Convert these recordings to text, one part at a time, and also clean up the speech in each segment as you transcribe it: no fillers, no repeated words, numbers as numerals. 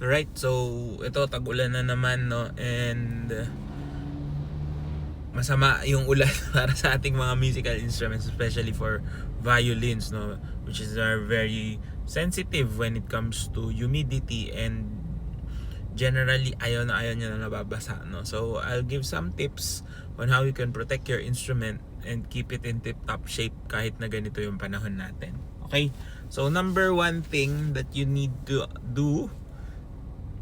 Alright, so ito tag-ulan na naman, no, and masama yung ulan para sa ating mga musical instruments, especially for violins, no, which is are very sensitive when it comes to humidity, and generally ayaw niya na nababasa, no. So I'll give some tips on how you can protect your instrument and keep it in tip-top shape kahit na ganito yung panahon natin. Okay? So number one thing that you need to do,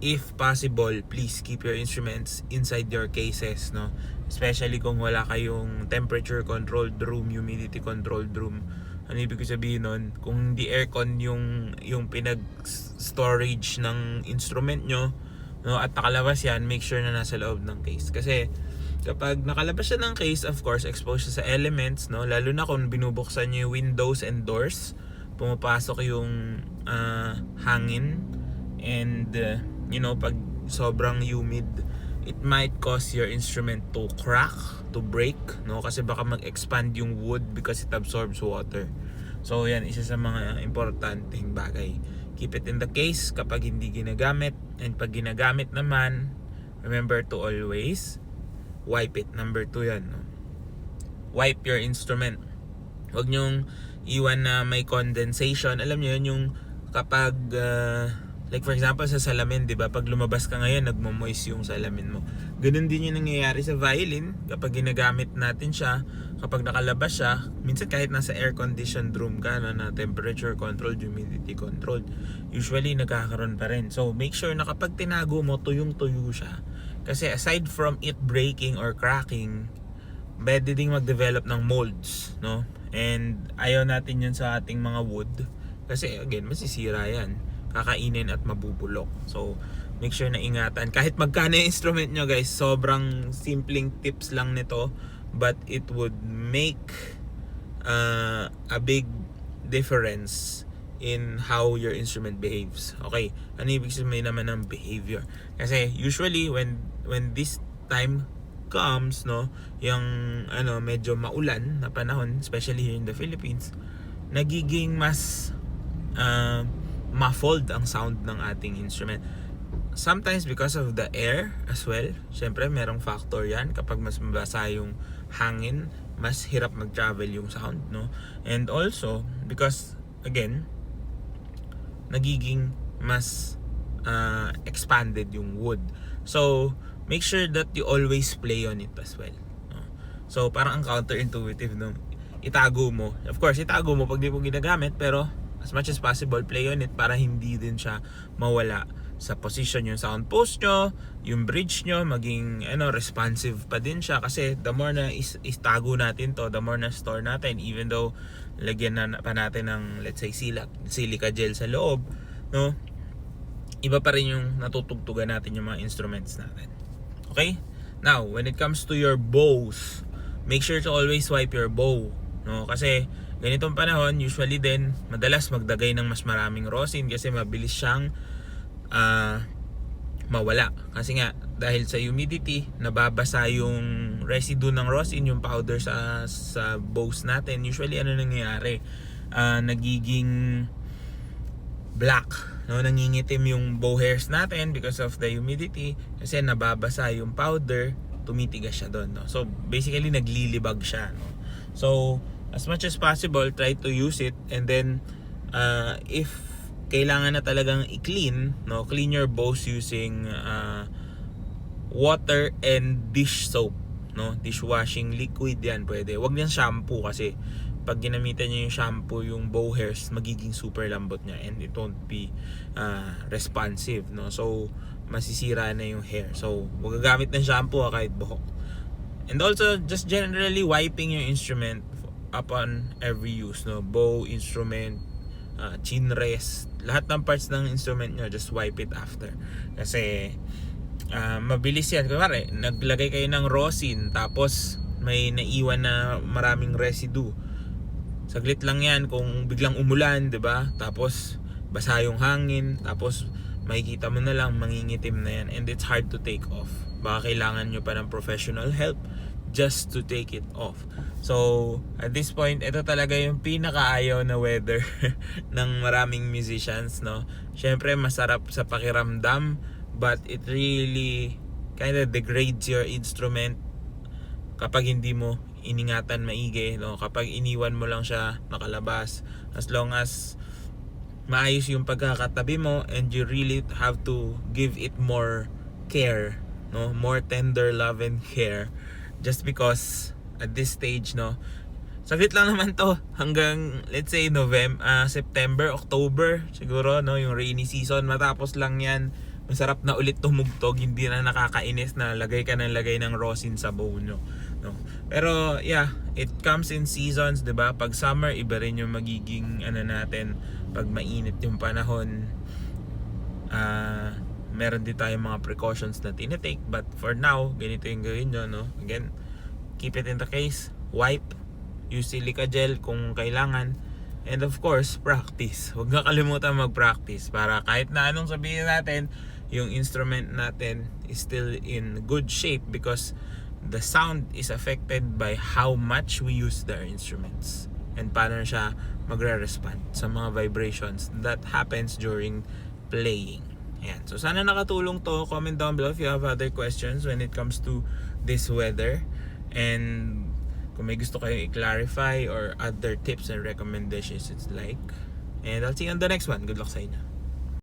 if possible, please keep your instruments inside your cases, no? Especially kung wala kayong temperature controlled room, humidity controlled room. Ano ibig sabihin nun? Kung hindi aircon yung pinag-storage ng instrument nyo, no, at nakalabas yan, make sure na nasa loob ng case. Kasi kapag nakalabas siya ng case, of course, exposed siya sa elements, no? Lalo na kung binubuksan nyo yung windows and doors, pumapasok yung hangin, and pag sobrang humid, it might cause your instrument to crack, to break, no? Kasi baka mag-expand yung wood because it absorbs water. So yan, isa sa mga importanteng bagay. Keep it in the case kapag hindi ginagamit, and pag ginagamit naman, remember to always wipe it. Number 2 yan, no? Wipe your instrument. Huwag nyong iwan na may condensation. Alam niyo yun, yung kapag like for example sa salamin, 'di ba? Pag lumabas ka ngayon, nagmo-moist yung salamin mo. Ganun din yung nangyayari sa violin kapag ginagamit natin siya. Kapag nakalabas siya, minsan kahit nasa air conditioned room ka na temperature controlled, humidity controlled, usually nagkakaroon pa rin. So make sure na kapag tinago mo, tuyong-tuyo siya. Kasi aside from it breaking or cracking, pwede ding mag-develop ng molds, no? And ayaw natin yun sa ating mga wood kasi again, masisira yan, kakainin at mabubulok. So make sure na ingatan kahit magkano yung instrument nyo, guys. Sobrang simpleng tips lang nito, but it would make a big difference in how your instrument behaves. Okay, ano ibig sabihin naman ng behavior? Kasi usually when this time comes, no, yung medyo maulan na panahon, especially here in the Philippines, nagiging mas muffled ang sound ng ating instrument. Sometimes because of the air as well. Syempre merong factor yan. Kapag mas mabasa yung hangin, mas hirap mag-travel yung sound, no? And also because again, nagiging mas expanded yung wood. So make sure that you always play on it as well, no? So parang ang counterintuitive, no? Itago mo. Of course, itago mo pag di mo ginagamit, pero as much as possible, play on it para hindi din siya mawala sa position yung sound post nyo, yung bridge nyo, maging responsive pa din siya. Kasi the more na istago natin to, the more na store natin, even though lagyan na pa natin ng, let's say, silica gel sa loob, no? Iba pa rin yung natutugtugan natin yung mga instruments natin. Okay? Now, when it comes to your bows, make sure to always wipe your bow, no? Kasi ganitong panahon, usually din madalas magdagay ng mas maraming rosin kasi mabilis siyang mawala. Kasi nga dahil sa humidity, nababasa yung residue ng rosin, yung powder sa bows natin. Usually ano nangyayari? Nagiging black, no? Nangingitim yung bow hairs natin because of the humidity, kasi nababasa yung powder, tumitigas siya doon, no? So basically naglilibag siya, no? So as much as possible, try to use it, and then if kailangan na talagang i-clean, no, clean your bows using water and dish soap, no? Dishwashing liquid yan pwede. Wag niyan shampoo, kasi pag ginamitan niyo yung shampoo, yung bow hairs magiging super lambot niya and it won't be responsive, no? So masisira na yung hair. So wag gagamit ng shampoo kahit buhok. And also just generally wiping your instrument upon every use, no? Bow, instrument, chin rest, lahat ng parts ng instrument nyo, just wipe it after. Kasi mabilis yan. Kunwari, naglagay kayo ng rosin, tapos may naiwan na maraming residue. Saglit lang yan kung biglang umulan, 'di ba? Tapos basa yung hangin, tapos makikita mo na lang mangingitim na yan, and it's hard to take off. Baka kailangan nyo pa ng professional help just to take it off. So, at this point, ito talaga yung pinakaayaw na weather ng maraming musicians, no? Syempre, masarap sa pakiramdam, but it really kind of degrades your instrument kapag hindi mo iningatan maigi, no? Kapag iniwan mo lang siya nakalabas. As long as maayos yung pagkakatabi mo and you really have to give it more care, no? More tender love and care. Just because at this stage, no, saglit lang naman to hanggang let's say September, October siguro, no, yung rainy season, matapos lang yan, masarap na ulit tumugtog, hindi na nakakainis na lagay ka ng lagay ng rosin sa bowl nyo, no. Pero yeah, it comes in seasons, 'di ba? Pag summer, iba rin yung magiging natin, pag mainit yung panahon, meron din tayong mga precautions na tinitake, but for now, ganito yung gawin nyo, no? Again, keep it in the case, wipe, use silica gel kung kailangan, and of course, practice. Huwag na kalimutan mag-practice para kahit na anong sabihin natin, yung instrument natin is still in good shape because the sound is affected by how much we use the instruments and paano siya magre-respond sa mga vibrations that happens during playing. Ayan. So sana nakatulong to. Comment down below if you have other questions when it comes to this weather. And kung may gusto kayong i-clarify or other tips and recommendations it's like. And I'll see you on the next one. Good luck sa inyo.